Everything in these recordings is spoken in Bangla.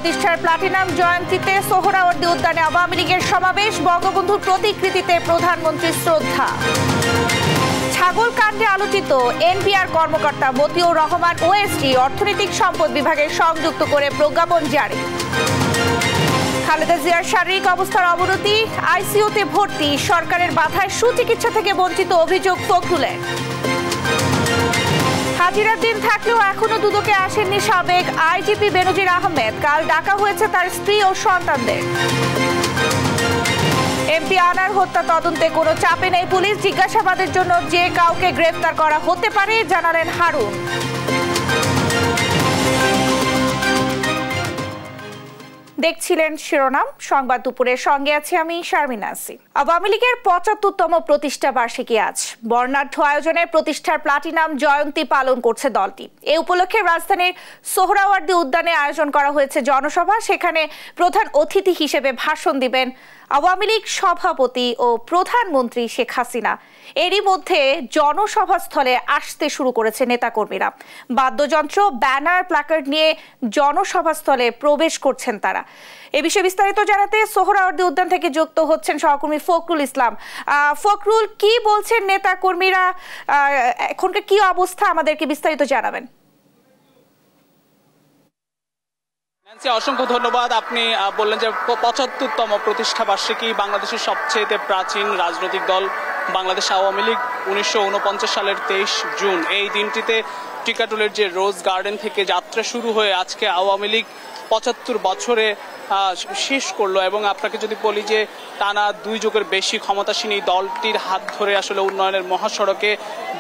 প্রতিষ্ঠার প্লাটিনাম জয়ন্তীতে সোহরাওয়ার্দী উদ্যানে আওয়ামী লীগের সমাবেশ, বঙ্গবন্ধুর প্রতিকৃতিতে প্রধানমন্ত্রীর শ্রদ্ধা। ছাগল কাণ্ডে আলোচিত এনপিআর কর্মকর্তা মতিউর রহমান ওএসডি অর্থনৈতিক সম্পদ বিভাগের সংযুক্ত করে প্রজ্ঞাপন জারি। খালেদা জিয়ার শারীরিক অবস্থার অবনতি, আইসিইউতে ভর্তি, সরকারের বাধায় সুচিকিৎসা থেকে বঞ্চিত অভিযোগ ফখরুলের। হাজিরার দিন থাকলেও এখনো দুদকে আসেননি সাবেক আইজিপি বেনজির আহমেদ, কাল ডাকা হয়েছে তার স্ত্রী ও সন্তানদের। এমপি আনার হত্যা তদন্তে কোনো চাপে নেই পুলিশ, জিজ্ঞাসাবাদের জন্য যে কাউকে গ্রেফতার করা হতে পারে জানালেন হারুন। দেখছিলেন শিরোনাম সংবাদ দুপুরের, সঙ্গে আছি আমি শারমিন আসি। আওয়ামী লীগের ৭৫তম প্রতিষ্ঠা বার্ষিকী আজ। বর্ণাঢ্য আয়োজনে প্রতিষ্ঠার প্লাটিনাম জয়ন্তী পালন করছে দলটি। এই উপলক্ষে রাজধানীর সোহরাওয়ার্দী উদ্যানে আয়োজন করা হয়েছে জনসভা। সেখানে প্রধান অতিথি হিসেবে ভাষণ দিবেন আওয়ামী লীগ সভাপতি ও প্রধানমন্ত্রী শেখ হাসিনা। এরই মধ্যে জনসভাস্থলে আসতে শুরু করেছে নেতাকর্মীরা। বাদ্যযন্ত্র, ব্যানার, প্ল্যাকার্ড নিয়ে জনসভাস্থলে প্রবেশ করছেন তারা। এ বিষয়ে বিস্তারিত জানাতে সোহরাওয়ার্দী উদ্যান থেকে যুক্ত হচ্ছেন সহকর্মী ফখরুল ইসলাম। ফখরুল, কি বলছেন নেতাকর্মীরা, এখনকার কি অবস্থা, আমাদেরকে বিস্তারিত জানাবেন। অসংখ্য ধন্যবাদ। আপনি বললেন যে ৭৫তম প্রতিষ্ঠা বার্ষিকী, বাংলাদেশের সবচেয়ে প্রাচীন রাজনৈতিক দল বাংলাদেশ আওয়ামী লীগ ১৯৪৯ সালের ২৩ জুন এই দিনটিতে টিকাটুলের যে রোজ গার্ডেন থেকে যাত্রা শুরু হয়ে আজকে আওয়ামী লীগ ৭৫ বছরে শেষ করলো। এবং আপনাকে যদি বলি যে টানা ২ যুগের বেশি ক্ষমতাসীন এই দলটির হাত ধরে আসলে উন্নয়নের মহাসড়কে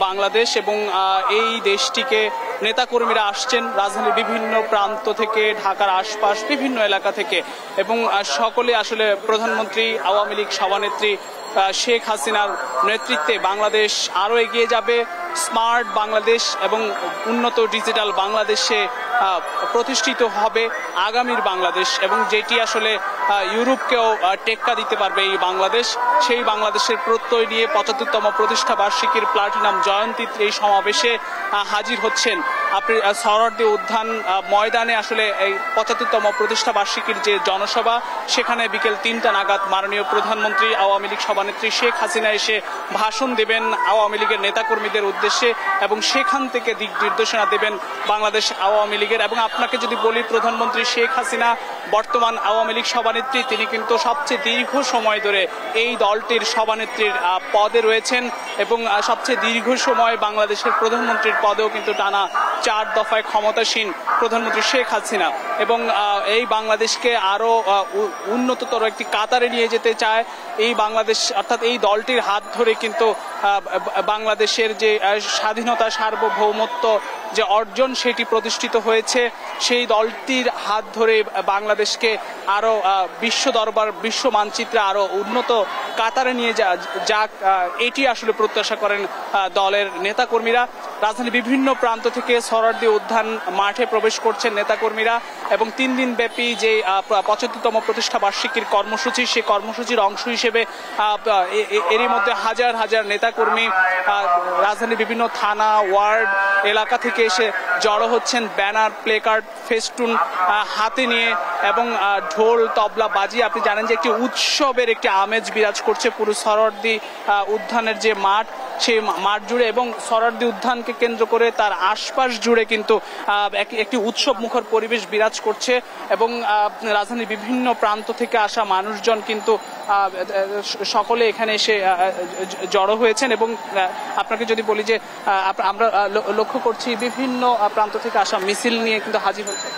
বাংলাদেশ এবং এই দেশটিকে নেতাকর্মীরা আসছেন রাজধানীর বিভিন্ন প্রান্ত থেকে, ঢাকার আশপাশ বিভিন্ন এলাকা থেকে, এবং সকলে আসলে প্রধানমন্ত্রী, আওয়ামী লীগ সভানেত্রী শেখ হাসিনার নেতৃত্বে বাংলাদেশ আরও এগিয়ে যাবে, স্মার্ট বাংলাদেশ এবং উন্নত ডিজিটাল বাংলাদেশে প্রতিষ্ঠিত হবে আগামীর বাংলাদেশ, এবং যেটি আসলে ইউরোপকেও টেক্কা দিতে পারবে এই বাংলাদেশ। সেই বাংলাদেশের প্রত্যয় নিয়ে ৭৫তম প্রতিষ্ঠা বার্ষিকীর প্লাটিনাম জয়ন্তীর এই সমাবেশে হাজির হচ্ছেন। আপনি সোহরাওয়ার্দী উদ্যান ময়দানে আসলে এই ৭৫তম প্রতিষ্ঠা বার্ষিকীর যে জনসভা, সেখানে বিকেল ৩টা নাগাদ মাননীয় প্রধানমন্ত্রী, আওয়ামী লীগ সভানেত্রী শেখ হাসিনা এসে ভাষণ দেবেন আওয়ামী লীগের নেতাকর্মীদের উদ্দেশ্যে, এবং সেখান থেকে দিক নির্দেশনা দেবেন বাংলাদেশ আওয়ামী লীগের। এবং আপনাকে যদি বলি, প্রধানমন্ত্রী শেখ হাসিনা বর্তমান আওয়ামী লীগ সভানেত্রী, তিনি কিন্তু সবচেয়ে দীর্ঘ সময় ধরে এই দলটির সভানেত্রীর পদে রয়েছেন, এবং সবচেয়ে দীর্ঘ সময় বাংলাদেশের প্রধানমন্ত্রীর পদেও কিন্তু টানা ৪ দফায় ক্ষমতাসীন প্রধানমন্ত্রী শেখ হাসিনা, এবং এই বাংলাদেশকে আরো উন্নততর একটি কাতারে নিয়ে যেতে চায় এই বাংলাদেশ, অর্থাৎ এই দলটির হাত ধরে কিন্তু বাংলাদেশের যে স্বাধীনতা, সার্বভৌমত্ব যে অর্জন সেটি প্রতিষ্ঠিত হয়েছে। সেই দলটির হাত ধরে বাংলাদেশকে আরো বিশ্ব দরবার, বিশ্ব মানচিত্রে আরো উন্নত কাতারে নিয়ে যাক, এটি আসলে প্রত্যাশা করেন দলের নেতাকর্মীরা। রাজধানীর বিভিন্ন প্রান্ত থেকে সোহরাওয়ার্দী উদ্যান মাঠে প্রবেশ করছেন নেতাকর্মীরা, এবং ৩ দিন ব্যাপী যে ৭৫তম প্রতিষ্ঠা বার্ষিকীর কর্মসূচি, সেই কর্মসূচির অংশ হিসেবে এরই মধ্যে হাজার হাজার নেতাকর্মী রাজধানীর বিভিন্ন থানা, ওয়ার্ড, এলাকা থেকে এসে জড়ো হচ্ছেন, ব্যানার, প্লেকার্ড, ফেস্টুন হাতে নিয়ে এবং ঢোল, তবলা বাজিয়ে। আপনি জানেন যে একটি উৎসবের একটি আমেজ বিরাজ করছে পুরো সোহরাওয়ার্দী উদ্যানের যে মাঠ, সেই মাঠ জুড়ে, এবং সোহরাওয়ার্দী উদ্যানকে কেন্দ্র করে তার আশপাশ জুড়ে কিন্তু একটি উৎসব মুখর পরিবেশ বিরাজ করছে, এবং রাজধানীর বিভিন্ন প্রান্ত থেকে আসা মানুষজন কিন্তু সকলে এখানে এসে জড়ো হয়েছেন। এবং আপনাকে যদি বলি যে আমরা লক্ষ্য করছি বিভিন্ন প্রান্ত থেকে আসা মিছিল নিয়ে কিন্তু হাজির হচ্ছে,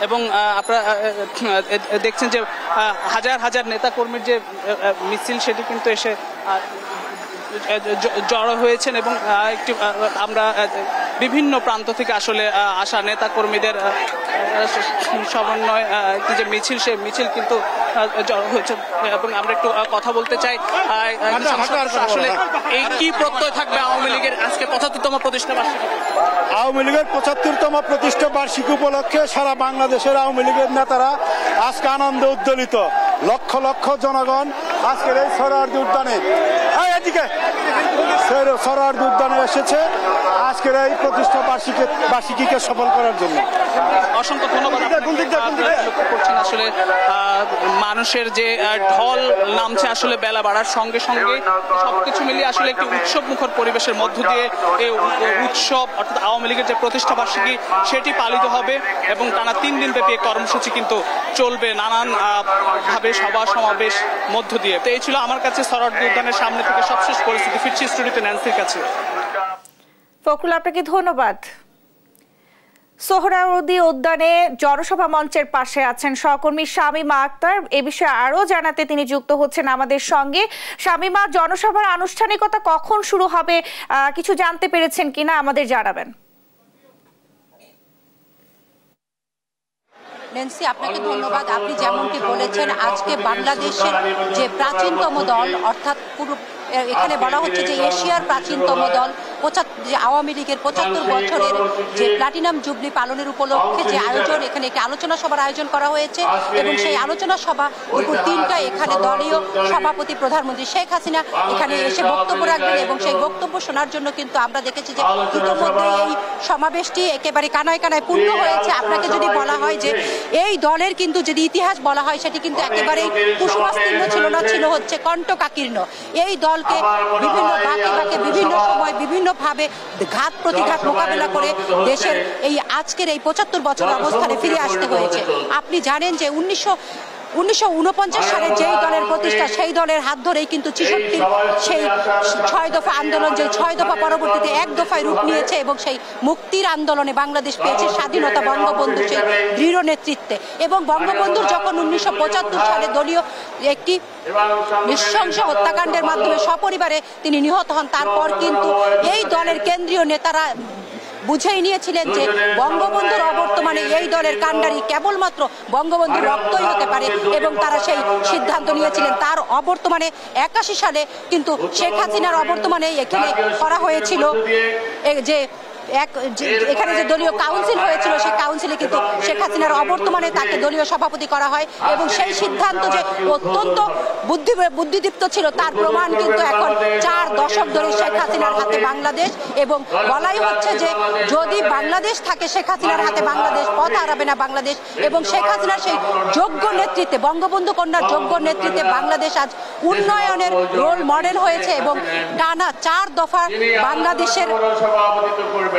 এবং আপনারা দেখছেন যে হাজার হাজার নেতাকর্মীর যে মিছিল, সেটি কিন্তু এসে জড়ো হয়েছেন, এবং একটি আমরা বিভিন্ন প্রান্ত থেকে আসলে আসা নেতাকর্মীদের সমন্বয় যে মিছিল, সেই মিছিল কিন্তু জড়ো হয়েছে। এবং আমরা একটু কথা বলতে চাই, আসলে এই কি প্রত্যয় থাকবে আওয়ামী লীগের আজকে ৭৫তম প্রতিষ্ঠা বার্ষিকী? আওয়ামী লীগের ৭৫তম প্রতিষ্ঠা বার্ষিকী উপলক্ষে সারা বাংলাদেশের আওয়ামী লীগের নেতারা আজকে আনন্দে উদ্দোলিত। লক্ষ লক্ষ জনগণ আজকের এই সোহরাওয়ার্দী উদ্যানে সোহরাওয়ার্দী উদ্যানে এসেছে আজকের এই প্রতিষ্ঠা বার্ষিকীকে সফল করার জন্য। অসংখ্য ধন্যবাদ। লক্ষ্য করছেন আসলে মানুষের যে ঢল নামছে আসলে বেলা বাড়ার সঙ্গে সঙ্গে সবকিছু মিলিয়ে আসলে একটি উৎসব মুখর পরিবেশের মধ্য দিয়ে এই উৎসব অর্থাৎ আওয়ামী লীগের যে প্রতিষ্ঠা বার্ষিকী সেটি পালিত হবে এবং টানা 3 দিন ব্যাপী কর্মসূচি কিন্তু চলবে নানান ভাবে সভা সমাবেশ মধ্য দিয়ে। তো এই ছিল আমার কাছে সোহরাওয়ার্দী উদ্যানের সামনে থেকে সবশেষ পরিস্থিতি। ফিরছি স্টুডিওতে ন্যান্সির কাছে। ফখরুল, আপনাকে ধন্যবাদ। সোহরাওয়ার্দী উদ্যানে জনসভা মঞ্চের পাশে আছেন সহকর্মী শামীমা আক্তার। এ বিষয়ে আরো জানাতে তিনি যুক্ত হচ্ছেন আমাদের সঙ্গে। শামীমা, জনসভার আনুষ্ঠানিকতা কখন শুরু হবে কিছু জানতে পেরেছেন কিনা আমাদের জানাবেন। ন্যান্সি, আপনাকে ধন্যবাদ। আপনি যেমনটি বলেছেন, আজকে বাংলাদেশের যে প্রাচীনতম দল অর্থাৎ পুরো এখানে বলা হচ্ছে যে এশিয়ার প্রাচীনতম দল যে আওয়ামী লীগের 75 বছরের যে প্লাটিনাম জুবলি পালনের উপলক্ষে যে আয়োজন, এখানে একটি আলোচনা সভার আয়োজন করা হয়েছে এবং সেই আলোচনা সভা দুপুর 3টায় এখানে দলীয় সভাপতি প্রধানমন্ত্রী শেখ হাসিনা এখানে এসে বক্তব্য রাখবেন এবং সেই বক্তব্য শোনার জন্য কিন্তু আমরা দেখেছি যে ইতিমধ্যে এই সমাবেশটি একেবারে কানায় কানায় পূর্ণ হয়েছে। আপনাকে যদি বলা হয় যে এই দলের কিন্তু যদি ইতিহাস বলা হয় সেটি কিন্তু একেবারেই কুসুমাস্তীর্ণ ছিল না, ছিল হচ্ছে কণ্টকাকীর্ণ। এই দলকে বিভিন্ন বাঁকে বাঁকে বিভিন্ন সময় বিভিন্নভাবে ঘাত প্রতিঘাত মোকাবেলা করে দেশের এই আজকের এই 75 বছর অবস্থানে ফিরে আসতে হয়েছে। আপনি জানেন যে 1949 সালে যেই দলের প্রতিষ্ঠা, সেই দলের হাত ধরেই কিন্তু 66 সেই 6 দফা আন্দোলন, যে 6 দফা পরবর্তীতে 1 দফায় রূপ নিয়েছে এবং সেই মুক্তির আন্দোলনে বাংলাদেশ পেয়েছে স্বাধীনতা বঙ্গবন্ধুর সেই দৃঢ় নেতৃত্বে। এবং বঙ্গবন্ধুর যখন 1975 সালে দলীয় একটি নৃশংস হত্যাকাণ্ডের মাধ্যমে সপরিবারে তিনি নিহত হন, তারপর কিন্তু এই দলের কেন্দ্রীয় নেতারা বুঝেই নিয়েছিলেন যে বঙ্গবন্ধুর অবর্তমানে এই দলের কাণ্ডারি কেবলমাত্র বঙ্গবন্ধুর রক্তই হতে পারে এবং তারা সেই সিদ্ধান্ত নিয়েছিলেন। তার অবর্তমানে 81 সালে কিন্তু শেখ হাসিনার অবর্তমানে এখানে করা হয়েছিল যে এখানে যে দলীয় কাউন্সিল হয়েছিল, সেই কাউন্সিলে কিন্তু শেখ হাসিনার অবর্তমানে তাকে দলীয় সভাপতি করা হয় এবং সেই সিদ্ধান্ত যে অত্যন্ত বুদ্ধিদীপ্ত ছিল তার প্রমাণ কিন্তু এখন 4 দশক ধরে শেখ হাসিনার হাতে বাংলাদেশ। এবং বলাই হচ্ছে যে যদি বাংলাদেশ থাকে, শেখ হাসিনার হাতে বাংলাদেশ, পথ হারাবে না বাংলাদেশ। এবং শেখ হাসিনার সেই যোগ্য নেতৃত্বে, বঙ্গবন্ধু কন্যার যোগ্য নেতৃত্বে বাংলাদেশ আজ উন্নয়নের রোল মডেল হয়েছে এবং টানা 4 দফা বাংলাদেশের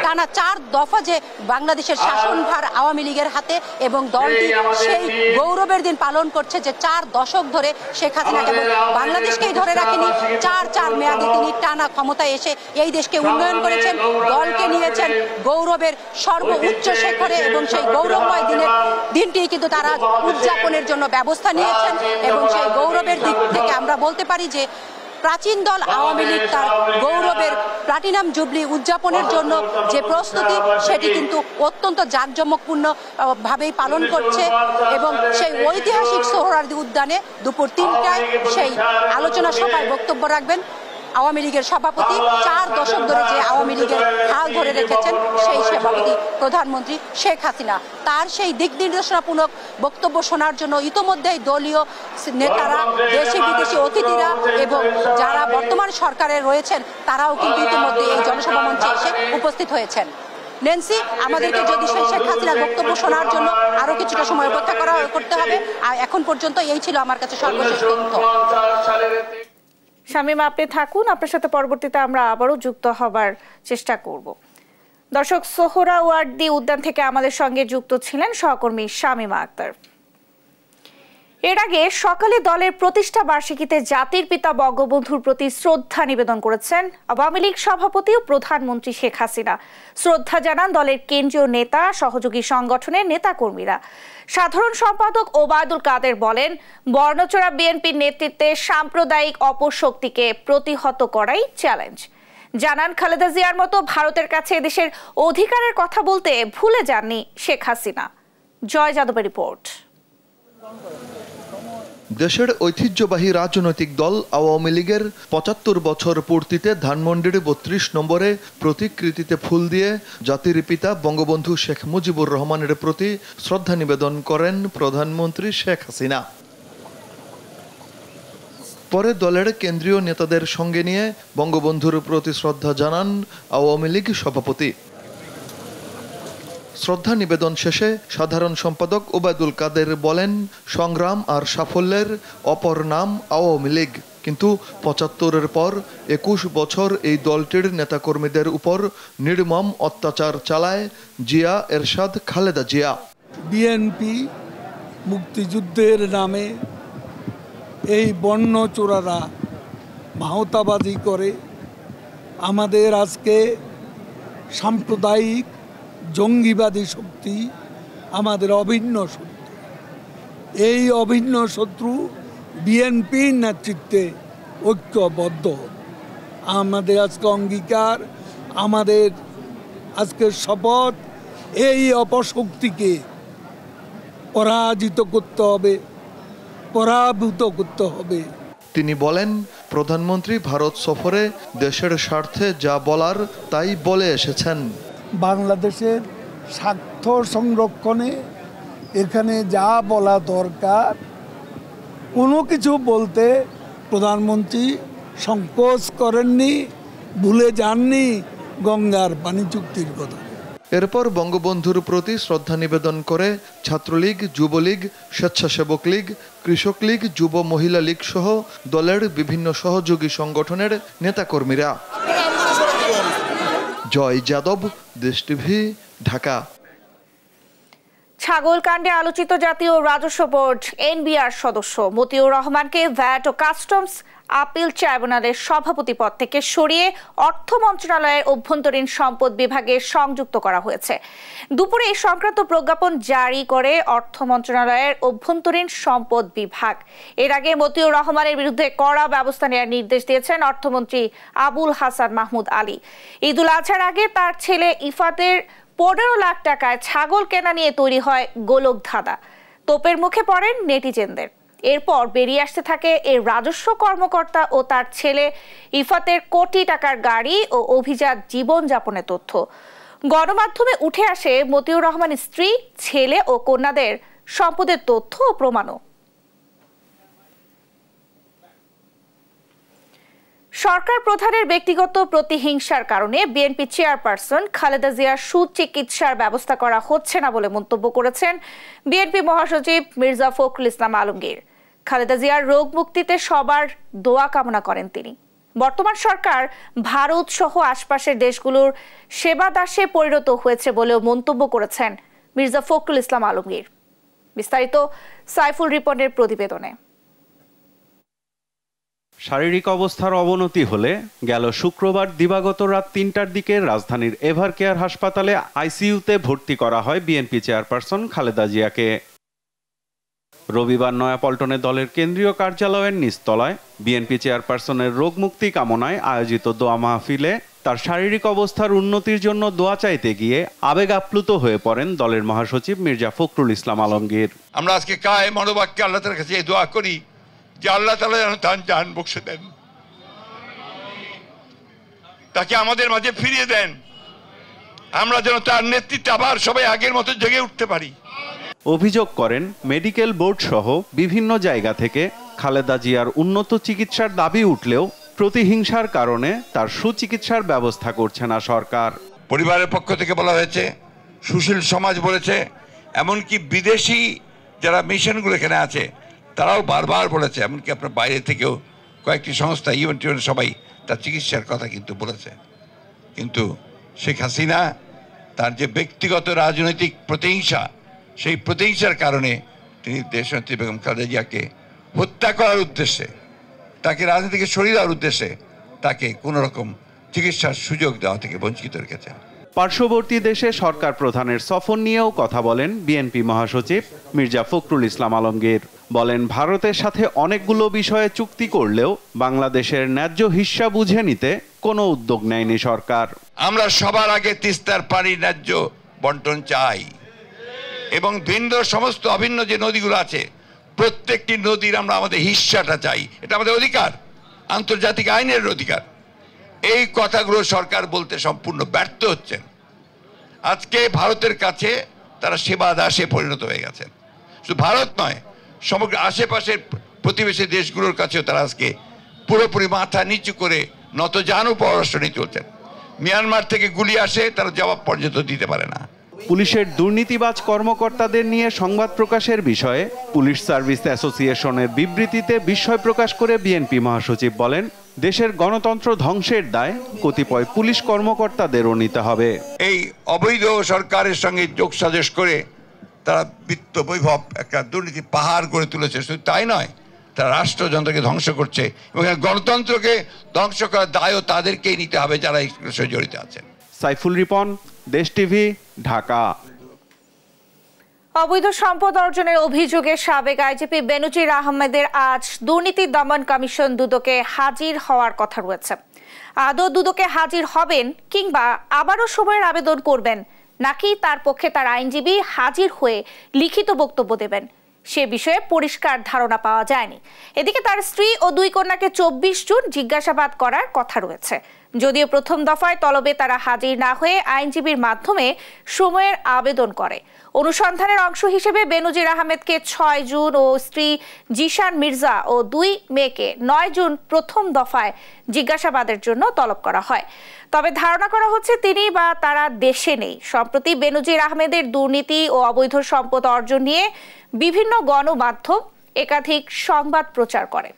টানা 4 দফা যে বাংলাদেশের শাসনভার আওয়ামী লীগের হাতে এবং দলটি সেই গৌরবের দিন পালন করছে যে 4 দশক ধরে শেখ হাসিনা কেবল বাংলাদেশকেই ধরে রাখেনি, 4 মেয়াদে তিনি টানা ক্ষমতায় এসে এই দেশকে উন্নয়ন করেছেন, দলকে নিয়েছেন গৌরবের সর্বোচ্চ শিখরে এবং সেই গৌরবময় দিনটি কিন্তু তারা উদযাপনের জন্য ব্যবস্থা নিয়েছেন। এবং সেই গৌরবের দিক থেকে আমরা বলতে পারি যে প্রাচীন দল আওয়ামী লীগ তার গৌরবের প্লাটিনাম জুবলি উদযাপনের জন্য যে প্রস্তুতি, সেটি কিন্তু অত্যন্ত জাঁকজমকপূর্ণ ভাবেই পালন করছে। এবং সেই ঐতিহাসিক সোহরাওয়ার্দী উদ্যানে দুপুর 3টায় সেই আলোচনা সভায় বক্তব্য রাখবেন আওয়ামী লীগের সভাপতি, 4 দশক ধরে যে আওয়ামী লীগের হাল ধরে রেখেছেন সেই সভাপতি প্রধানমন্ত্রী শেখ হাসিনা। তার সেই দিক নির্দেশনামূলক বক্তব্য শোনার জন্য ইতোমধ্যেই দলীয় নেতারা, দেশি বিদেশি অতিথিরা এবং যারা বর্তমান সরকারে রয়েছেন তারাও কিন্তু ইতিমধ্যে এই জনসভা মঞ্চে এসে উপস্থিত হয়েছেন। ন্যান্সি, আমাদেরকে যদি শেখ হাসিনার বক্তব্য শোনার জন্য আরো কিছুটা সময় অপেক্ষা করতে হবে। আর এখন পর্যন্ত এই ছিল আমার কাছে সর্বশেষ তথ্য। শামীমা, আপনি থাকুন, আপনার সাথে পরবর্তীতে আমরা আবারও যুক্ত হবার চেষ্টা করব। দর্শক, সোহরাওয়ার্দী উদ্যান থেকে আমাদের সঙ্গে যুক্ত ছিলেন সহকর্মী শামীমা আক্তার। এর আগে সকালে দলের প্রতিষ্ঠা বার্ষিকীতে জাতির পিতা বঙ্গবন্ধুর প্রতি শ্রদ্ধা নিবেদন করেছেন আওয়ামী লীগ সভাপতি ও প্রধানমন্ত্রী শেখ হাসিনা। শ্রদ্ধা জানান দলের কেন্দ্রীয় নেতা, সহযোগী সংগঠনের নেতাকর্মীরা। সাধারণ সম্পাদক ওবায়দুল কাদের বলেন, বর্ণচোরা বিএনপির নেতৃত্বে সাম্প্রদায়িক অপশক্তিকে প্রতিহত করাই চ্যালেঞ্জ। জানান, খালেদা জিয়ার মতো ভারতের কাছে এদেশের অধিকারের কথা বলতে ভুলে যাননি শেখ হাসিনা। জয় যাদবের রিপোর্ট। দেশের ঐতিহ্যবাহী রাজনৈতিক দল আওয়ামী লীগের ৭৫ বছর পূর্তিতে ধানমন্ডির ৩২ নম্বরে প্রতিকৃতিতে ফুল দিয়ে জাতির পিতা বঙ্গবন্ধু শেখ মুজিবুর রহমানের প্রতি শ্রদ্ধা নিবেদন করেন প্রধানমন্ত্রী শেখ হাসিনা। পরে দলের কেন্দ্রীয় নেতাদের সঙ্গে নিয়ে বঙ্গবন্ধুর প্রতি শ্রদ্ধা জানান আওয়ামী লীগ সভাপতি। শ্রদ্ধা নিবেদন শেষে সাধারণ সম্পাদক ওবায়দুল কাদের বলেন, সংগ্রাম আর সাফল্যের অপর নাম আওয়ামী লীগ, কিন্তু ৭৫-এর পর ২১ বছর এই দলটির নেতাকর্মীদের উপর নির্মম অত্যাচার চালায় জিয়া এরশাদ খালেদা জিয়া। বিএনপি মুক্তিযুদ্ধের নামে এই বন্য চোরারা ভাওতাবাজি করে আমাদের আজকে সাম্প্রদায়িক জঙ্গিবাদী শক্তি আমাদের অভিন্ন শত্রু। এই অভিন্ন শত্রু বিএনপির নেতৃত্বে ঐক্যবদ্ধ। আমাদের আজকে অঙ্গীকার, আমাদের আজকের শপথ, এই অপশক্তিকে পরাজিত করতে হবে, পরাভূত করতে হবে। তিনি বলেন, প্রধানমন্ত্রী ভারত সফরে দেশের স্বার্থে যা বলার তাই বলে এসেছেন। বাংলাদেশের স্বার্থ সংরক্ষণে এখানে যা বলা দরকার, কোনো কিছু বলতে প্রধানমন্ত্রী সংকোচ করেননি, ভুলে যাননি গঙ্গার পানি চুক্তির কথা। এরপর বঙ্গবন্ধুর প্রতি শ্রদ্ধা নিবেদন করে ছাত্রলীগ, যুবলীগ, স্বেচ্ছাসেবক লীগ, কৃষক লীগ, যুব মহিলা লীগ সহ দলের বিভিন্ন সহযোগী সংগঠনের নেতাকর্মীরা। জয় যাদব, দেশ টিভি, ঢাকা। ছাগলকাণ্ডে আলোচিত জাতীয় রাজস্ব বোর্ড এনবিআর সদস্য মতিউর রহমানকে ভ্যাট ও কাস্টমস আপিল ট্রাইব্যুনালের সভাপতি পদ থেকে সরিয়ে অর্থ মন্ত্রণালয়ের অভ্যন্তরীণ সম্পদ বিভাগে সংযুক্ত করা হয়েছে। দুপুরে এই সংক্রান্ত প্রজ্ঞাপন জারি করে অর্থ মন্ত্রণালয়ের অভ্যন্তরীণ সম্পদ বিভাগ। এর আগে মতিউর রহমানের বিরুদ্ধে কড়া ব্যবস্থা নেওয়ার নির্দেশ দিয়েছেন অর্থমন্ত্রী আবুল হাসান মাহমুদ আলী। ঈদুল আজহার আগে তার ছেলে ইফাতের ১৫ লাখ টাকায় ছাগল কেনা নিয়ে তৈরি হয় গোলক ধাঁধা। তোপের মুখে পড়েন নেটিজেনদের। এরপর বেরিয়ে আসতে থাকে এই রাজস্ব কর্মকর্তা ও তার ছেলে ইফাতের কোটি টাকার গাড়ি ও অভিজাত জীবনযাপনের তথ্য। গণমাধ্যমে উঠে আসে মতিউর রহমানের স্ত্রী, ছেলে ও কন্যাদের সম্পদের তথ্য ও প্রমাণও। সরকার প্রধানের ব্যক্তিগত প্রতিহিংসার কারণে বিএনপি চেয়ারপারসন খালেদা জিয়ার সুচিকিৎসার ব্যবস্থা করা হচ্ছে না বলে মন্তব্য করেছেন বিএনপি মহাসচিব মির্জা ফখরুল ইসলাম আলমগীর। খালেদা জিয়ার রোগ মুক্তিতে সবার দোয়া কামনা করেন তিনি। বর্তমান সরকার ভারত সহ আশপাশের দেশগুলোর সেবা দাসে পরিণত হয়েছে বলেও মন্তব্য করেছেন মির্জা ফখরুল ইসলাম আলমগীর। বিস্তারিত সাইফুল রিপনের প্রতিবেদনে। শারীরিক অবস্থার অবনতি হলে গেল শুক্রবার দিবাগত রাত ৩টার দিকে রাজধানীর এভার কেয়ার হাসপাতালে আইসিইউতে ভর্তি করা হয় বিএনপি চেয়ারপারসন খালেদা জিয়াকে। রবিবার নয়াপল্টনে দলের কেন্দ্রীয় কার্যালয়ের নিচতলায় বিএনপি চেয়ারপারসনের রোগ মুক্তি কামনায় আয়োজিত দোয়া মাহফিলে তার শারীরিক অবস্থার উন্নতির জন্য দোয়া চাইতে গিয়ে আবেগ আপ্লুত হয়ে পড়েন দলের মহাসচিব মির্জা ফখরুল ইসলাম আলমগীর। আমরা আজকে কায়ে মনোবাক্যে আল্লাহ তাআলার কাছে দোয়া করি যে আল্লাহ তাআলা যেন তার জান বখশে দেন, তাকে আমাদের মাঝে ফিরিয়ে দেন, আমরা যেন তার নেতৃত্বে আবার সবাই আগের মতো জেগে উঠতে পারি। অভিযোগ করেন মেডিকেল বোর্ড সহ বিভিন্ন জায়গা থেকে খালেদা জিয়ার উন্নত চিকিৎসার দাবি উঠলেও প্রতিহিংসার কারণে তার সুচিকিৎসার ব্যবস্থা করছে না সরকার। পরিবারের পক্ষ থেকে বলা হয়েছে, সুশীল সমাজ বলেছে, এমনকি বিদেশি যারা মিশনগুলো এখানে আছে তারাও বারবার বলেছে, এমনকি আপনার বাইরে থেকেও কয়েকটি সংস্থা ইভেন্ট সবাই তার চিকিৎসার কথা কিন্তু বলেছে। কিন্তু শেখ হাসিনা তার যে ব্যক্তিগত রাজনৈতিক প্রতিহিংসা, সেই প্রতিহিংসার কারণে তিনি দেশনেত্রী বেগম খালেদা জিয়াকে হত্যা করার উদ্দেশ্যে, তাকে রাজনীতি থেকে সরিয়ে দেওয়ার উদ্দেশ্যে তাকে কোনো রকম চিকিৎসার সুযোগ দেওয়া থেকে বঞ্চিত রেখেছেন। পার্শ্ববর্তী দেশে সরকার প্রধানের সফর নিয়েও কথা বলেন বিএনপি মহাসচিব মির্জা ফখরুল ইসলাম আলমগীর। বলেন, ভারতের সাথে অনেকগুলো বিষয়ে চুক্তি করলেও বাংলাদেশের ন্যায্য হিস্সা বুঝে নিতে কোনো উদ্যোগ নেয়নি সরকার। আমরা সবার আগে তিস্তার পানি ন্যায্য বন্টন চাই এবং ভিন্ন সমস্ত অভিন্ন যে নদীগুলো আছে প্রত্যেকটি নদীর আমরা আমাদের হিস্সাটা চাই, এটা আমাদের অধিকার, আন্তর্জাতিক আইনের অধিকার। এই কথাগুলো সরকার বলতে সম্পূর্ণ ব্যর্থ হচ্ছেন। আজকে ভারতের কাছে তারা সেবা দাসে পরিণত হয়ে গেছেন। শুধু ভারত নয়, সমগ্র আশেপাশের প্রতিবেশী দেশগুলোর কাছেও তারা আজকে পুরোপুরি মাথা নিচু করে নতজানু পররাষ্ট্র নীতি চলছেন। মিয়ানমার থেকে গুলি আসে, তারা জবাব পর্যন্ত দিতে পারে না। পুলিশের দুর্নীতিবাজ কর্মকর্তাদের নিয়ে সংবাদ প্রকাশের বিষয়ে পুলিশ সার্ভিস অ্যাসোসিয়েশনের বিবৃতিতে বিস্ময় প্রকাশ করে বিএনপি মহাসচিব বলেন, দেশের গণতন্ত্র ধ্বংসের দায় কতিপয় পুলিশ কর্মকর্তাদেরও নিতে হবে। এই অবৈধ সরকারের সঙ্গে যোগসাজশ করে তারা বিত্ত বৈভব একটা দুর্নীতি পাহাড় করে তুলেছে। শুধু তাই নয়, তারা রাষ্ট্রযন্ত্রকে ধ্বংস করছে এবং গণতন্ত্রকে ধ্বংস করার দায়ও তাদেরকেই নিতে হবে যারা এই বিষয়ে জড়িত আছেন। সাইফুল রিপন, দেশ টিভি, ঢাকা। অবৈধ সম্পদ অর্জনের অভিযোগে সাবেক আইজিপি বেনজির আহমেদের আজ দুর্নীতি দমন কমিশন দুদকে হাজির হওয়ার কথা রয়েছে। আদৌ দুদকে হাজির হবেন কিংবা আবারও সময়ের আবেদন করবেন, নাকি তার পক্ষে তার আইনজীবী হাজির হয়ে লিখিত বক্তব্য দেবেন, সে বিষয়ে পরিষ্কার ধারণা পাওয়া যায়নি। এদিকে তার স্ত্রী ও 2 কন্যাকে 24 জুন জিজ্ঞাসাবাদ করার কথা রয়েছে। যদিও প্রথম দফায় তলবে তারা হাজির না হয়ে আইনজীবীর মাধ্যমে সময়ের আবেদন করে। অনুসন্ধানের অংশ হিসেবে বেনজির আহমেদকে 6 জুন ও স্ত্রী জিশান মির্জা ও 2 মেয়েকে 9 জুন প্রথম দফায় জিজ্ঞাসাবাদের জন্য তলব করা হয়। তবে ধারণা করা হচ্ছে তিনি বা তারা দেশে নেই। সম্প্রতি বেনজির আহমেদের দুর্নীতি ও অবৈধ সম্পদ অর্জন নিয়ে বিভিন্ন গণমাধ্যম একাধিক সংবাদ প্রচার করে।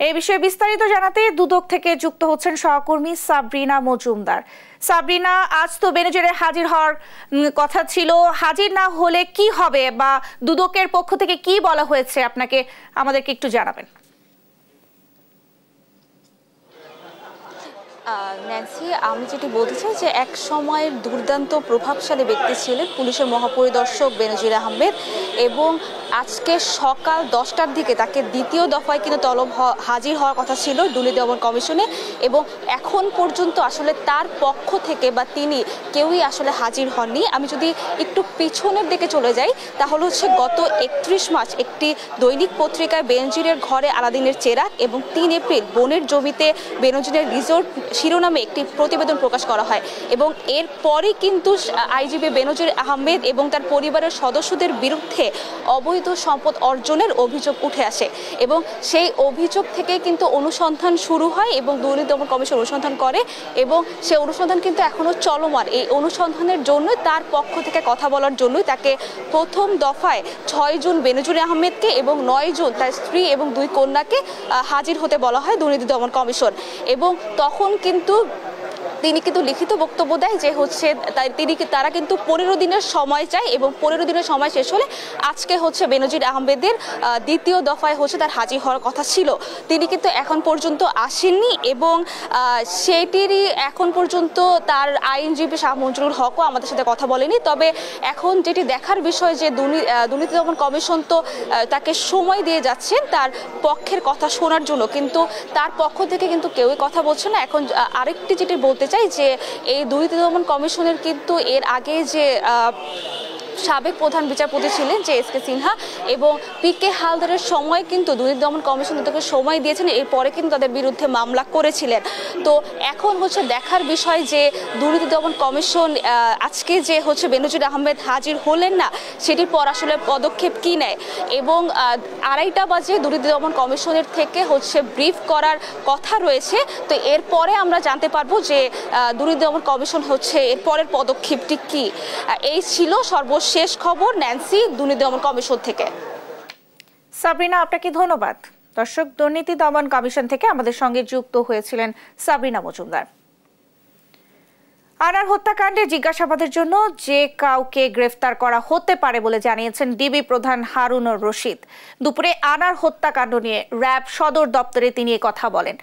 এই বিষয়ে বিস্তারিত জানাতে দুদক থেকে যুক্ত হচ্ছেন সহকর্মী সাবরিনা মজুমদার। সাবরিনা, আজ তো বেনজিরের হাজির হওয়ার কথা ছিল, হাজির না হলে কি হবে বা দুদকের পক্ষ থেকে কি বলা হয়েছে আপনাকে আমাদেরকে একটু জানাবেন। ন্যান্সি, আমি যেটি বলতে চাই যে এক সময়ের দুর্দান্ত প্রভাবশালী ব্যক্তি ছিলেন পুলিশের মহাপরিদর্শক বেনজির আহমেদ, এবং আজকে সকাল 10টার দিকে তাকে দ্বিতীয় দফায় কিন্তু তলব হাজির হওয়ার কথা ছিল দুর্নীতি দমন কমিশনে, এবং এখন পর্যন্ত আসলে তার পক্ষ থেকে বা তিনি কেউই আসলে হাজির হননি। আমি যদি একটু পিছনের দিকে চলে যাই তাহলে হচ্ছে গত 31 মার্চ একটি দৈনিক পত্রিকায় বেনজিরের ঘরে আলাদিনের চেরাগ এবং 3 এপ্রিল বোনের জমিতে বেনজিরের রিসোর্ট শিরোনামে একটি প্রতিবেদন প্রকাশ করা হয়, এবং এরপরই কিন্তু আইজিপি বেনজির আহমেদ এবং তার পরিবারের সদস্যদের বিরুদ্ধে অবৈধ সম্পদ অর্জনের অভিযোগ উঠে আসে, এবং সেই অভিযোগ থেকে কিন্তু অনুসন্ধান শুরু হয় এবং দুর্নীতি দমন কমিশন অনুসন্ধান করে, এবং সেই অনুসন্ধান কিন্তু এখনো চলমান। এই অনুসন্ধানের জন্য তার পক্ষ থেকে কথা বলার জন্যই তাকে প্রথম দফায় 6 জুন বেনজির আহমেদকে এবং 9 জুন তার স্ত্রী এবং 2 কন্যাকে হাজির হতে বলা হয় দুর্নীতি দমন কমিশন, এবং তখন কিন্তু তিনি কিন্তু লিখিত বক্তব্য দেয় যে হচ্ছে তারা কিন্তু 15 দিনের সময় চায়, এবং 15 দিনের সময় শেষ হলে আজকে হচ্ছে বেনজির আহমেদের দ্বিতীয় দফায় হচ্ছে তার হাজির হওয়ার কথা ছিল। তিনি কিন্তু এখন পর্যন্ত আসেননি, এবং সেটিরই এখন পর্যন্ত তার আইনজীবী শাহ মঞ্জুরুল হকও আমাদের সাথে কথা বলেনি। তবে এখন যেটি দেখার বিষয় যে দুর্নীতি দমন কমিশন তো তাকে সময় দিয়ে যাচ্ছেন তার পক্ষের কথা শোনার জন্য, কিন্তু তার পক্ষ থেকে কিন্তু কেউই কথা বলছে না। এখন আরেকটি যেটি বলতে চাই যে এই দুর্নীতি দমন কমিশনের কিন্তু এর আগে যে সাবেক প্রধান বিচারপতি ছিলেন যে এস কে সিনহা এবং পি.কে. হালদারের সময় কিন্তু দুর্নীতি দমন কমিশন তাদেরকে সময় দিয়েছেন, এরপরে কিন্তু তাদের বিরুদ্ধে মামলা করেছিলেন। তো এখন হচ্ছে দেখার বিষয় যে দুর্নীতি দমন কমিশন আজকে যে হচ্ছে বেনজির আহমেদ হাজির হলেন না, সেটির পর আসলে পদক্ষেপ কি নেয়, এবং 2:30 বাজে দুর্নীতি দমন কমিশনের থেকে হচ্ছে ব্রিফ করার কথা রয়েছে। তো এরপরে আমরা জানতে পারবো যে দুর্নীতি দমন কমিশন হচ্ছে এরপরের পদক্ষেপটি কি। এই ছিল সর্বশেষ খবর ন্যান্সি দুর্নীতি দমন কমিশন থেকে। সাবরিনা, আপনাকে ধন্যবাদ। দর্শক, দুর্নীতি দমন কমিশন থেকে আমাদের সঙ্গে যুক্ত হয়েছিলেন সাবরিনা মজুমদার। আনার হত্যাকাণ্ডে জিজ্ঞাসাবাদের জন্য যে কাউকে গ্রেফতার করা হতে পারে বলে জানিয়েছেন ডিবি প্রধান হারুনুর রশিদ। দুপুরে আনার হত্যাকাণ্ড নিয়ে র্যাব সদর দপ্তরে তিনি কথা বলেন।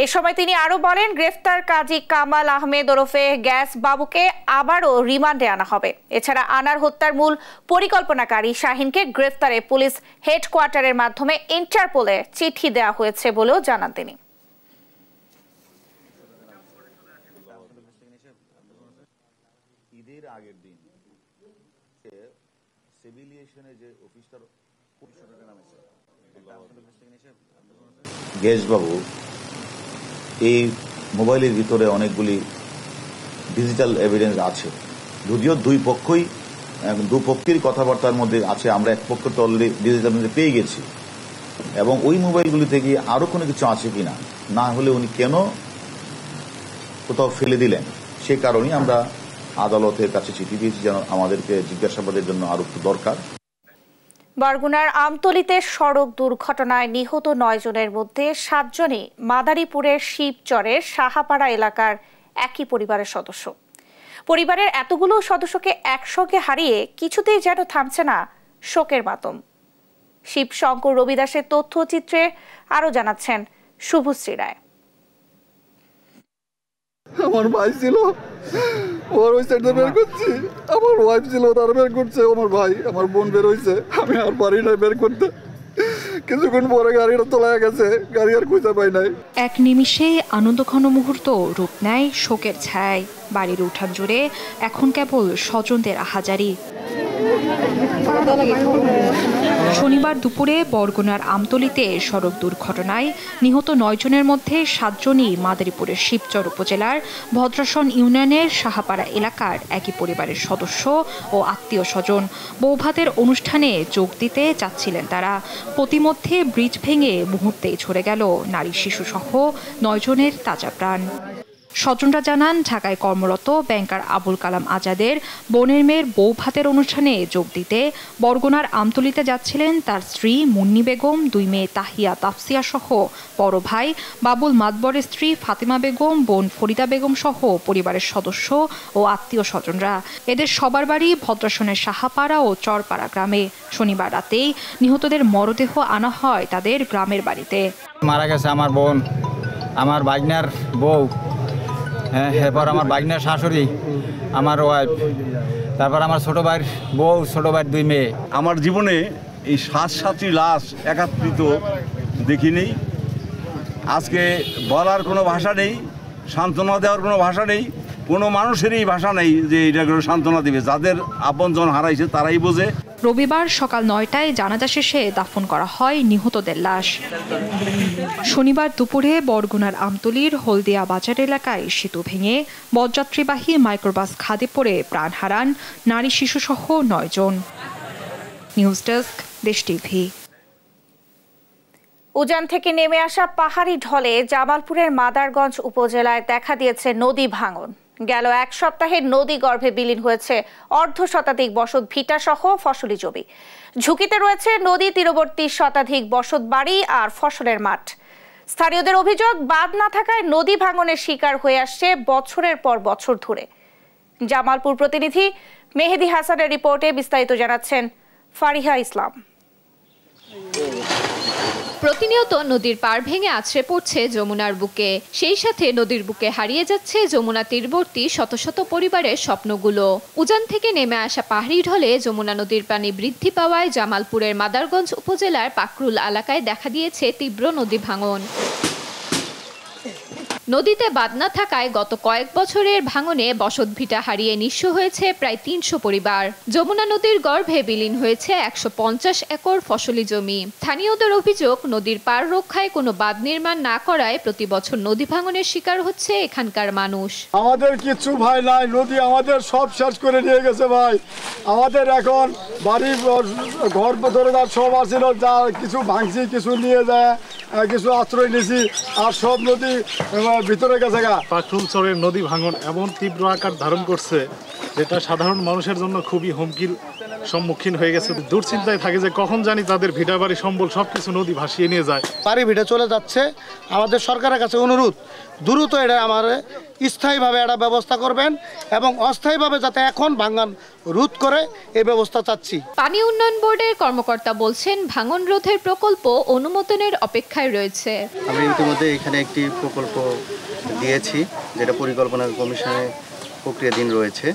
এ সময় তিনি আরো বলেন, গ্রেফতার কাজী কামাল আহমেদ ওরফে গ্যাস বাবুকে আবারও রিমান্ডে আনা হবে। এছাড়া আনার হত্যার মূল পরিকল্পনাকারী শাহিনকে গ্রেফতারে পুলিশ হেডকোয়ার্টারের মাধ্যমে ইন্টারপোলে চিঠি দেওয়া হয়েছে বলেও জানান তিনি। ঈদের আগের দিন সিভিলিয়েশনে যে অফিসার গ্যাস বাবু এই মোবাইলের ভিতরে অনেকগুলি ডিজিটাল এভিডেন্স আছে, যদিও দুপক্ষেরই কথাবার্তার মধ্যে আছে। আমরা এক পক্ষ তো অলরেডি ডিজিটাল পেয়ে গেছি, এবং ওই মোবাইলগুলি থেকে আরো কোনো কিছু আছে কিনা, না হলে উনি কেন কোথাও ফেলে দিলেন, সেই কারণেই আমরা আদালতের কাছে চিঠি দিয়েছি যেন আমাদেরকে জিজ্ঞাসাবাদের জন্য আরো একটু দরকার। বরগুনার আমতলীতে সড়ক দুর্ঘটনায় নিহত 9 জনের মধ্যে 7 জনই মাদারীপুরের শিবচরের সাহাপাড়া এলাকার একই পরিবারের সদস্য। পরিবারের এতগুলো সদস্যকে একসঙ্গে হারিয়ে কিছুতেই যেন থামছে না শোকের মাতম। শিবশঙ্কর রবিদাসের তথ্যচিত্রে আরো জানাচ্ছেন শুভশ্রী রায়। আমার ভাই ছিল, ওর ওই সাইডে বের করছি, আমার ওয়াইফ ছিল, তার বের করছে, আমার ভাই, আমার বোন বের হয়েছে, আমি আর পারি নাই বের করতে। কিছুক্ষণ পরে গাড়িটা তোলা গেছে, গাড়ি আর খুঁজে পাই নাই। এক নিমিষে আনন্দঘন মুহূর্ত রূপ নেয় শোকের ছায়। বাড়ির উঠান জুড়ে এখন কেবল স্বজনদের আহাজারি। শনিবার দুপুরে বরগুনার আমতলীতে সড়ক দুর্ঘটনায় নিহত 9 জনের মধ্যে 7 জনই মাদারীপুরের শিবচর উপজেলার ভদ্রাসন ইউনিয়নের সাহাপাড়া এলাকার একই পরিবারের সদস্য ও আত্মীয় স্বজন। বৌভাতের অনুষ্ঠানে যোগ দিতে যাচ্ছিলেন তারা। প্রতিমধ্যে ব্রিজ ভেঙে মুহূর্তেই ঝরে গেল নারী শিশু সহ 9 জনের তাজা প্রাণ। স্বজনরা জানান, ঢাকায় কর্মরত ব্যাংকার আবুল কালাম আজাদের বোনের মেয়ের বৌভাতের অনুষ্ঠানে যোগ দিতে বরগুনার আমতলীতে যাচ্ছিলেন তার স্ত্রী মুন্নি বেগম, 2 মেয়ে তাহিয়া তাফসিয়া সহ বড় ভাই বাবুল মাতবরের স্ত্রী ফাতিমা বেগম, বোন ফরিদা বেগম সহ পরিবারের সদস্য ও আত্মীয় স্বজনরা। এদের সবার বাড়ি ভদ্রাসনের সাহাপাড়া ও চরপাড়া গ্রামে। শনিবার রাতেই নিহতদের মরদেহ আনা হয় তাদের গ্রামের বাড়িতে। মারা গেছে আমার বোন, আমার ভাগনার বউ, এরপর আমার ভাগনার শাশুড়ি, আমার ওয়াইফ, তারপর আমার ছোট ভাইয়ের বউ, ছোট ভাইয়ের 2 মেয়ে। আমার জীবনে এই 7-7টি লাশ একত্রিত দেখিনি। আজকে বলার কোনো ভাষা নেই, সান্ত্বনা দেওয়ার কোনো ভাষা নেই, কোনো মানুষেরই ভাষা নেই যে এটা করে সান্ত্বনা দিবে। যাদের আপনজন হারাইছে তারাই বোঝে। রবিবার সকাল 9টায় জানাজা শেষে দাফন করা হয় নিহতদের লাশ। শনিবার দুপুরে বরগুনার আমতলীর হলদিয়া বাজার এলাকায় সেতু ভেঙে বরযাত্রীবাহী মাইক্রোবাস খাদে পড়ে প্রাণ হারান নারী শিশু সহ 9 জন। নিউজ ডেস্ক, দেশ টিভি। উজান থেকে নেমে আসা পাহাড়ি ঢলে জামালপুরের মাদারগঞ্জ উপজেলায় দেখা দিয়েছে নদী ভাঙন। গেল 1 সপ্তাহে নদী গর্ভে বিলীন হয়েছে অর্ধশতাধিক বসত ভিটা সহ ফসলি জমি। ঝুঁকিতে রয়েছে নদী তীরবর্তী শতাধিক বসত বাড়ি আর ফসলের মাঠ। স্থানীয়দের অভিযোগ, বাঁধ না থাকায় নদী ভাঙনের শিকার হয়ে আসছে বছরের পর বছর ধরে। জামালপুর প্রতিনিধি মেহেদি হাসানের রিপোর্টে বিস্তারিত জানাচ্ছেন ফারিহা ইসলাম। প্রতিনিয়ত নদীর পাড় ভেঙে আছড়ে পড়ছে যমুনার বুকে। সেই সাথে নদীর বুকে হারিয়ে যাচ্ছে যমুনা তীরবর্তী শত শত পরিবারের স্বপ্নগুলো। উজান থেকে নেমে আসা পাহাড়ি ঢলে যমুনা নদীর পানি বৃদ্ধি পাওয়ায় জামালপুরের মাদারগঞ্জ উপজেলার পাকরুল এলাকায় দেখা দিয়েছে তীব্র নদী ভাঙন। নদীতে বাঁধ না থাকায় গত কয়েক বছরের ভাঙনে বসতভিটা হারিয়ে নিঃস্ব হয়েছে প্রায় 300 পরিবার। যমুনা নদীর গর্ভে বিলীন হয়েছে 150 একর ফসলি জমি। স্থানীয়দের অভিযোগ, নদীর পাড় রক্ষায় কোনো বাঁধ নির্মাণ না করায় প্রতি বছর নদী ভাঙনের শিকার হচ্ছে এখানকার মানুষ। আমাদের কিছু ভাই নাই, নদী আমাদের সব শেষ করে নিয়ে গেছে ভাই। আমাদের এখন বাড়ি ঘর দরজা সব আছিল, যা কিছু ভাঙছি, কিছু নিয়ে যায়, কিছু আশ্রয় নিয়েছি, আর সব নদী ভিতরে গেছে। পাকরুল চরের নদী ভাঙন এমন তীব্র আকার ধারণ করছে যেটা সাধারণ মানুষের জন্য খুবই হুমকির সম্মুখীন হয়ে গেছে। দুশ্চিন্তায় থাকে যে কখন জানি তাদের ভিটা বাড়ি সম্বল সবকিছু নদী ভাসিয়ে নিয়ে যায়। বাড়ি ভিটা চলে যাচ্ছে। আমাদের সরকারের কাছে অনুরোধ, দ্রুত এটা আমার স্থায়ীভাবে একটা ব্যবস্থা করবেন এবং অস্থায়ীভাবে যাতে এখন ভাঙন রোধ করে এই ব্যবস্থা চাচ্ছি। পানি উন্নয়ন বোর্ডের কর্মকর্তা বলছেন, ভাঙন রোধের প্রকল্প অনুমোদনের অপেক্ষায় রয়েছে। আমরা ইতিমধ্যে এখানে একটি প্রকল্প দিয়েছি, যেটা পরিকল্পনা কমিশনে প্রক্রিয়াধীন রয়েছে।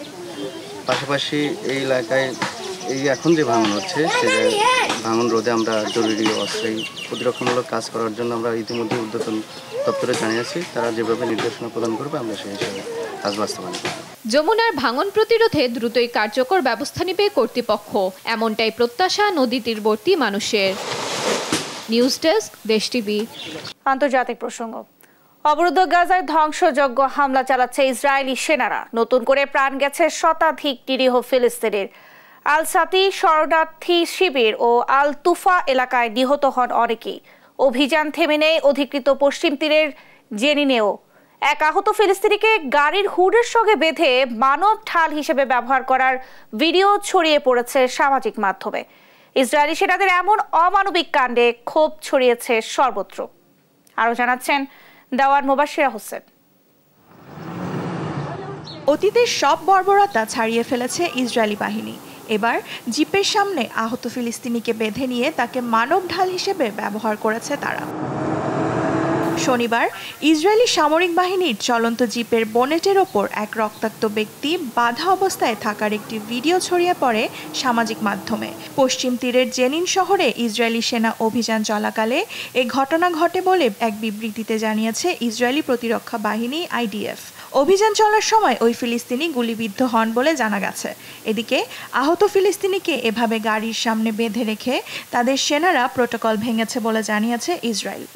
পাশাপাশি এই এলাকায় এই এখন যে ভাঙন হচ্ছে, সে ভাঙন রোধে আমরা জরুরি অস্থায়ী প্রতিরক্ষামূলক কাজ করার জন্য আমরা ইতিমধ্যে ঊর্ধ্বতন দপ্তরে জানিয়েছি। তারা যেভাবে নির্দেশনা প্রদান করবে আমরা সেই হিসাবে কাজ বাস্তবায়ন করব। যমুনার ভাঙন প্রতিরোধে দ্রুতই কার্যকর ব্যবস্থা নেবে কর্তৃপক্ষ, এমনটাই প্রত্যাশা নদী তীরবর্তী মানুষের। নিউজ ডেস্ক, দেশ টিভি। আন্তর্জাতিক প্রসঙ্গ। অবরুদ্ধ গাজায় ধ্বংসযজ্ঞ হামলা চালাচ্ছে ইসরায়েলি সেনারা। নতুন করে প্রাণ গেছে শতাধিক নিরীহ ফিলিস্তিনির। আল সাতি শরণার্থী শিবির ও আল তুফা এলাকায় নিহত হন অনেকেই। অভিযান থেমে নেই অধিকৃত পশ্চিম তীরের জেনিনেও। এক আহত ফিলিস্তিনিকে গাড়ির হুডের সঙ্গে বেঁধে মানব ঢাল হিসেবে ব্যবহার করার ভিডিও ছড়িয়ে পড়েছে সামাজিক মাধ্যমে। ইসরায়েলি সেনাদের এমন অমানবিক কাণ্ডে ক্ষোভ ছড়িয়েছে সর্বত্র। আরও জানাচ্ছেন দেওয়ান মুবাশশিরা হোসেন। অতীতের সব বর্বরতা ছাড়িয়ে ফেলেছে ইসরায়েলি বাহিনী। এবার জিপের সামনে আহত ফিলিস্তিনিকে বেঁধে নিয়ে তাকে মানব ঢাল হিসেবে ব্যবহার করেছে তারা। শনিবার ইসরায়েলি সামরিক বাহিনীর চলন্ত জিপের বনেটের ওপর এক রক্তাক্ত ব্যক্তি বাধা অবস্থায় থাকার একটি ভিডিও ছড়িয়ে পড়ে সামাজিক মাধ্যমে। পশ্চিম তীরের জেনিন শহরে ইসরায়েলি সেনা অভিযান চলাকালে এ ঘটনা ঘটে বলে এক বিবৃতিতে জানিয়েছে ইসরায়েলি প্রতিরক্ষা বাহিনী IDF। অভিযান চলার সময় ওই ফিলিস্তিনি গুলিবিদ্ধ হন বলে জানা গেছে। এদিকে আহত ফিলিস্তিনিকে এভাবে গাড়ির সামনে বেঁধে রেখে তাদের সেনারা প্রোটোকল ভেঙেছে বলে জানিয়েছে ইসরায়েল।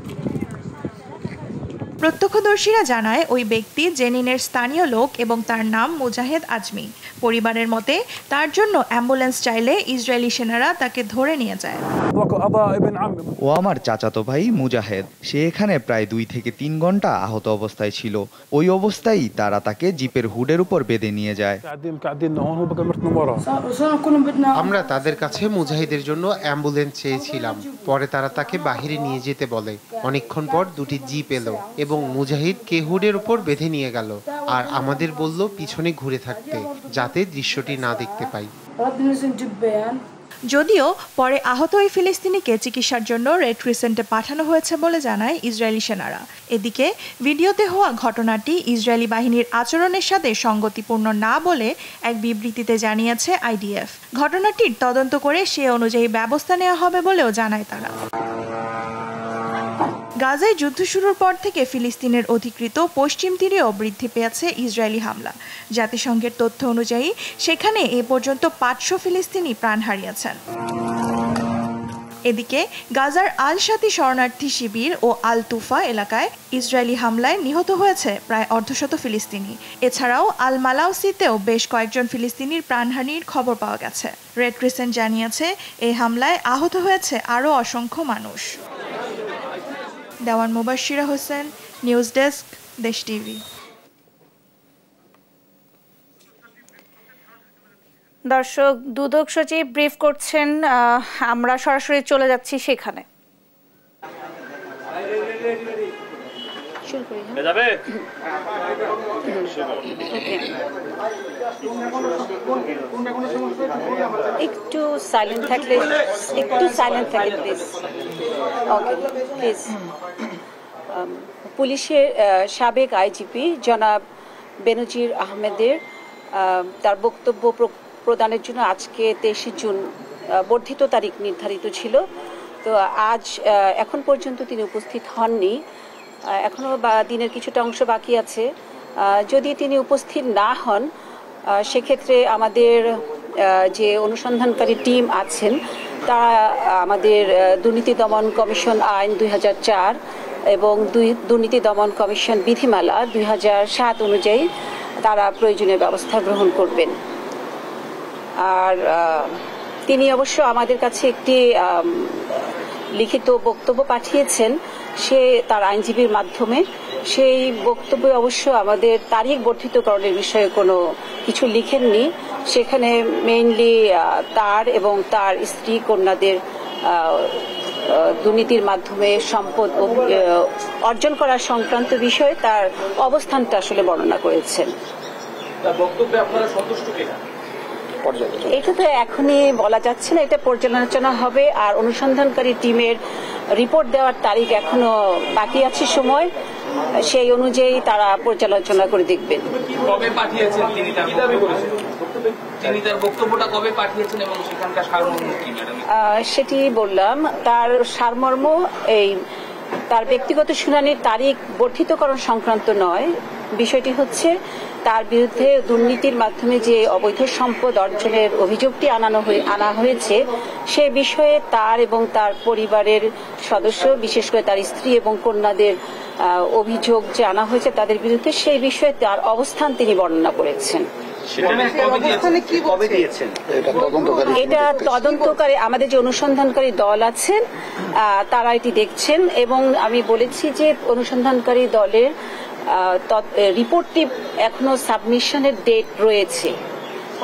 প্রত্যক্ষদর্শীরা জানায় ওই ব্যক্তি জেনিনের স্থানীয় লোক এবং তার নাম মুজাহেদ আজমি। পরিবারের মতে তার জন্য অ্যাম্বুলেন্স চাইলে ইসরায়েলি সেনারা তাকে ধরে নিয়ে যায়। ও আমার চাচাতো ভাই মুজাহেদ। সে এখানে প্রায় 2 থেকে 3 ঘন্টা আহত অবস্থায় ছিল। ওই অবস্থায় তারা তাকে জিপের হুডের উপর বেঁধে নিয়ে যায়। আমরা তাদের কাছে মুজাহিদের জন্য অ্যাম্বুলেন্স চেয়েছিলাম। পরে তারা তাকে বাহিরে নিয়ে যেতে বলে। অনেকক্ষণ পর 2টি জিপ এলো এবং মুজাহিদকে হুডের উপর বেঁধে নিয়ে গেল আর আমাদের বলল পিছনে ঘুরে থাকতে যাতে দৃশ্যটি না দেখতে পাই। যদিও পরে আহত ওই ফিলিস্তিনিকে চিকিৎসার জন্য রেড ক্রিসেন্টে পাঠানো হয়েছে বলে জানায় ইসরায়েলি সেনারা। এদিকে ভিডিওতে হওয়া ঘটনাটি ইসরায়েলি বাহিনীর আচরণের সাথে সঙ্গতিপূর্ণ না বলে এক বিবৃতিতে জানিয়েছে IDF। ঘটনাটির তদন্ত করে সে অনুযায়ী ব্যবস্থা নেওয়া হবে বলেও জানায় তারা। গাজায় যুদ্ধ শুরুর পর থেকে ফিলিস্তিনের অধিকৃত পশ্চিম তীরেও বৃদ্ধি পেয়েছে ইসরায়েলি হামলা। জাতিসংঘের তথ্য অনুযায়ী সেখানে এ পর্যন্ত 500 ফিলিস্তিনি প্রাণ হারিয়েছেন। এদিকে গাজার আল সাতি শরণার্থী শিবির ও আল তুফা এলাকায় ইসরায়েলি হামলায় নিহত হয়েছে প্রায় 150 ফিলিস্তিনি। এছাড়াও আল মালাউসিতেও বেশ কয়েকজন ফিলিস্তিনির প্রাণহানির খবর পাওয়া গেছে। রেড ক্রিসেন্ট জানিয়েছে এই হামলায় আহত হয়েছে আরও অসংখ্য মানুষ। দেওয়ান মুবাশশিরা হোসেন, নিউজ ডেস্ক, দেশ টিভি। দর্শক, দুদক সচিব ব্রিফ করছেন, আমরা সরাসরি চলে যাচ্ছি সেখানে। একটু সাইলেন্ট থাকলে প্লিজ। Okay please. পুলিশের সাবেক IGP জনাব বেনজির আহমেদের তার বক্তব্য প্রদানের জন্য আজকে 23 জুন বর্ধিত তারিখ নির্ধারিত ছিল। তো আজ এখন পর্যন্ত তিনি উপস্থিত হননি। এখনও দিনের কিছুটা অংশ বাকি আছে। যদি তিনি উপস্থিত না হন সেক্ষেত্রে আমাদের যে অনুসন্ধানকারী টিম আছেন তারা আমাদের দুর্নীতি দমন কমিশন আইন 2004 এবং দুর্নীতি দমন কমিশন বিধিমালা 2007 অনুযায়ী তারা প্রয়োজনীয় ব্যবস্থা গ্রহণ করবেন। আর তিনি অবশ্য আমাদের কাছে একটি লিখিত বক্তব্য পাঠিয়েছেন সে তার আইনজীবীর মাধ্যমে। সেই বক্তব্যে অবশ্য আমাদের তারিখ বর্ধিতকরণের বিষয়ে কোনো কিছু লিখেননি। সেখানে মেইনলি তার এবং তার স্ত্রী কন্যাদের দুর্নীতির মাধ্যমে সম্পদ অর্জন করা সংক্রান্ত বিষয়ে তার অবস্থানটা আসলে বর্ণনা করেছেন। এটা তো এখনই বলা যাচ্ছে না, এটা পর্যালোচনা হবে। আর অনুসন্ধানকারী টিমের রিপোর্ট দেওয়ার তারিখ এখনো বাকি আছে সময়, সেই অনুযায়ী তারা পর্যালোচনা করে দেখবেন। কবে পাঠিয়েছেন তিনি তার বক্তব্যটা কবে পাঠিয়েছেন এবং সেখানকার সারমর্ম কি? সেটি বললাম, তার সারমর্ম এই তার ব্যক্তিগত শুনানির তারিখ বর্ধিতকরণ সংক্রান্ত নয়। বিষয়টি হচ্ছে তার বিরুদ্ধে দুর্নীতির মাধ্যমে যে অবৈধ সম্পদ অর্জনের অভিযোগটি আনা হয়েছে সে বিষয়ে তার এবং তার পরিবারের সদস্য, বিশেষ করে তার স্ত্রী এবং কন্যাদের অভিযোগ যে আনা হয়েছে তাদের বিরুদ্ধে, সেই বিষয়ে তার অবস্থান তিনি বর্ণনা করেছেন। এটা তদন্তকারী আমাদের যে অনুসন্ধানকারী দল আছেন তারা এটি দেখছেন, এবং আমি বলেছি যে অনুসন্ধানকারী দলের রিপোর্টটি এখনো সাবমিশনের ডেট রয়েছে।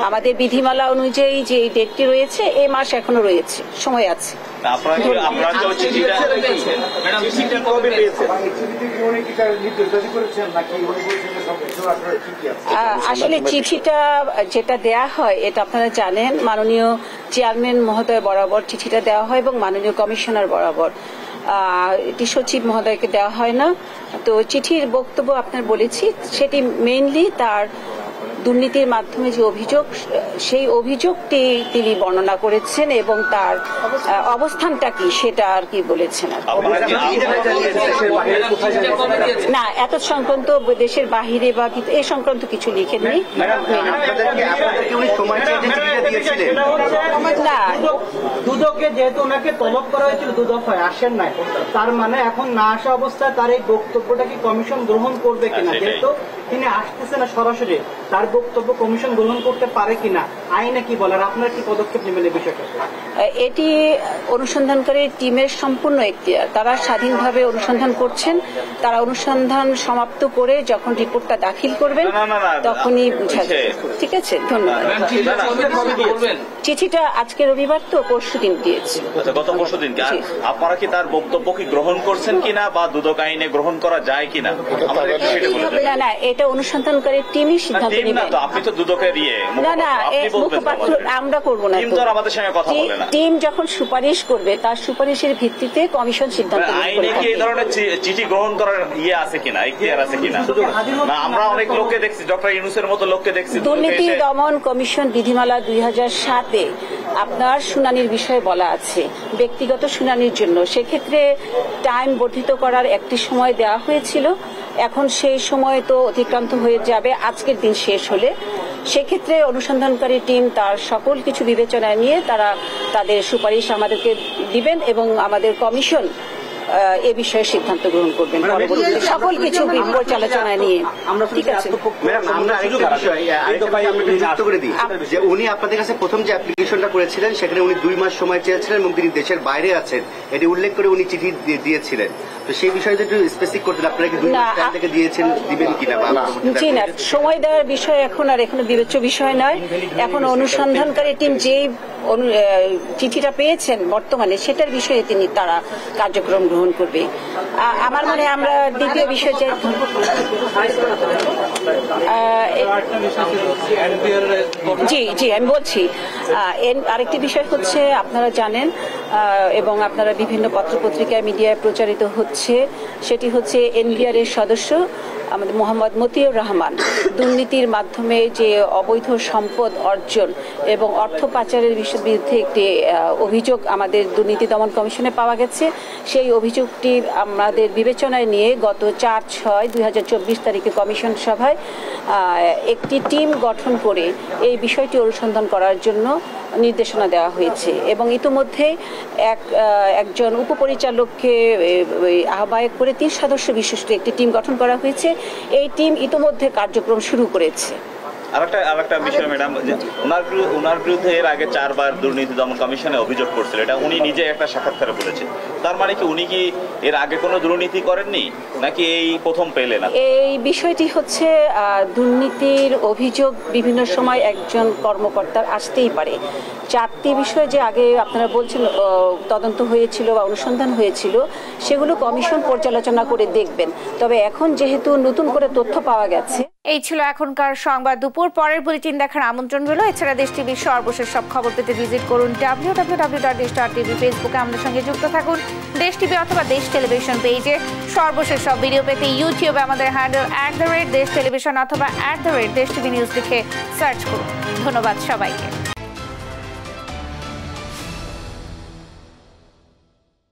আমাদের বিধিমালা অনুযায়ী যে এই ডেটটি রয়েছে এই মাস এখনো রয়েছে, সময় আছে। আসলে চিঠিটা যেটা দেয়া হয় এটা আপনারা জানেন, মাননীয় চেয়ারম্যান মহোদয় বরাবর চিঠিটা দেওয়া হয় এবং মাননীয় কমিশনার বরাবর, এটি সচিব মহোদয়কে দেওয়া হয় না। তো চিঠির বক্তব্য আপনার বলেছি, সেটি মেইনলি তার দুর্নীতির মাধ্যমে যে অভিযোগ, সেই অভিযোগটি তিনি বর্ণনা করেছেন এবং তার অবস্থানটা কি সেটা আর কি বলেছেন। না, এত সংক্রান্ত দেশের বাহিরে বা এ সংক্রান্ত কিছু লিখেননি। না, দুদকে যেহেতু ওনাকে তলব করা হয়েছিল, দুদফায় আসেন নাই, তার মানে এখন না আসা অবস্থায় তার এই বক্তব্যটা কি কমিশন গ্রহণ করবে কিনা? যেহেতু তিনি আসতেছে না সরাসরি, তার বক্তব্য কমিশন গ্রহণ করতে পারে কিনা, আইনে কি বলার, আপনার কি পদক্ষেপ নেবেন এই বিষয়টা? এটি অনুসন্ধানকারী টিমের সম্পূর্ণ এখতিয়ার, তারা স্বাধীনভাবে অনুসন্ধান করছেন। তারা অনুসন্ধান সমাপ্ত করে যখন রিপোর্টটা দাখিল করবেন তখনই বুঝা যাবে। ঠিক আছে, ধন্যবাদ। চিঠিটা আজকে রবিবার তো পরশুদিন দিয়েছি। গত পরশুদিন। আপনারা কি তার বক্তব্য কি গ্রহণ করছেন কিনা বা দুদক আইনে গ্রহণ করা যায় কিনা? না না, এটা অনুসন্ধানকারী টিমই সিদ্ধান্ত নেবে। আপনি তো দুদকের না না, মুখপাত্র আমরা করব না। আমাদের সঙ্গে কথা বলে না। টিম যখন সুপারিশ করবে তার সুপারিশের ভিত্তিতে কমিশন সিদ্ধান্ত নেবে। আইনে কি এই ধরনের চিঠি গ্রহণ করার আছে কিনা, এখতিয়ার আছে কিনা? না, আমরা অনেক লোককে দেখছি, ডক্টর ইউনূসের মতো লোককে দেখছি। দুর্নীতি দমন কমিশন বিধিমালা 2007-এ আপনার শুনানির বিষয়ে বলা আছে, ব্যক্তিগত শুনানির জন্য। সেক্ষেত্রে টাইম বর্ধিত করার একটি সময় দেওয়া হয়েছিল, এখন সেই সময় তো অতিক্রান্ত হয়ে যাবে আজকের দিন শেষ হলে। সেক্ষেত্রে অনুসন্ধানকারী টিম তার সকল কিছু বিবেচনায় নিয়ে তারা তাদের সুপারিশ আমাদেরকে দিবেন এবং আমাদের কমিশন এ বিষয়ে সিদ্ধান্ত গ্রহণ করবেন পরবর্তীতে সকল কিছু পর্যালোচনায় নিয়ে। ঠিক আছে, উনি আপনাদের কাছে প্রথম যে অ্যাপ্লিকেশনটা করেছিলেন সেখানে উনি 2 মাস সময় চেয়েছিলেন এবং তিনি দেশের বাইরে আছেন, এটি উল্লেখ করে উনি চিঠি দিয়েছিলেন। তো সেই বিষয়টা একটু স্পেসিফিক করতেন, আপনারা কি 2 মাস টাইম থেকে দিয়েছেন, দিবেন কিনা? জি না, সময় দেওয়ার বিষয় এখন আর এখনো বিবেচ্য বিষয় নয়। এখন অনুসন্ধানকারী টিম যেই চিঠিটা পেয়েছেন বর্তমানে সেটার বিষয়ে তারা কার্যক্রম গ্রহণ করবে। আমার মনে আমরা দ্বিতীয় বিষয় যে জি জি আমি বলছি, আরেকটি বিষয় হচ্ছে আপনারা জানেন এবং আপনারা বিভিন্ন পত্রপত্রিকায় মিডিয়ায় প্রচারিত হচ্ছে, সেটি হচ্ছে এনবিআর এর সদস্য আমাদের মোহাম্মদ মতিউর রহমান দুর্নীতির মাধ্যমে যে অবৈধ সম্পদ অর্জন এবং অর্থ পাচারের বিরুদ্ধে একটি অভিযোগ আমাদের দুর্নীতি দমন কমিশনে পাওয়া গেছে। সেই অভিযোগটি আমাদের বিবেচনায় নিয়ে গত 4/6/2024 তারিখে কমিশন সভায় একটি টিম গঠন করে এই বিষয়টি অনুসন্ধান করার জন্য নির্দেশনা দেওয়া হয়েছে এবং ইতিমধ্যে একজন উপপরিচালককে আহ্বায়ক করে 3 সদস্য বিশিষ্ট একটি টিম গঠন করা হয়েছে। এই টিম ইতিমধ্যে কার্যক্রম শুরু করেছে। আরেকটা বিষয় ম্যাডাম, ওনার বিরুদ্ধে এর আগে 4 বার দুর্নীতি দমন কমিশনে অভিযোগ করছিল, এটা উনি নিজে একটা সাক্ষাৎকারে বলেছেন। তার মানে কি উনি কি এর আগে কোনো দুর্নীতি করেননি নাকি এই প্রথম পেলেন? এই বিষয়টি হচ্ছে দুর্নীতির অভিযোগ বিভিন্ন সময় একজন কর্মকর্তার আসতেই পারে। 4টি বিষয় যে আগে আপনারা বলছেন তদন্ত হয়েছিল বা অনুসন্ধান হয়েছিল সেগুলো কমিশন পর্যালোচনা করে দেখবেন। তবে এখন যেহেতু নতুন করে তথ্য পাওয়া গেছে। এই ছিল এখনকার সংবাদ দুপুর। পরের বুলেটিন দেখার আমন্ত্রণ রইল। এছাড়া দেশ টিভির সর্বশেষ সব খবর পেতে ভিজিট করুন www.desh.tv। ফেসবুকে আমাদের সঙ্গে যুক্ত থাকুন দেশ টিভি অথবা দেশ টেলিভিশন পেজে। সর্বশেষ সব ভিডিও পেতে ইউটিউবে আমাদের হ্যান্ডেল @দেশ টেলিভিশন অথবা @দেশ টিভি নিউজ লিখে সার্চ করুন। ধন্যবাদ সবাইকে।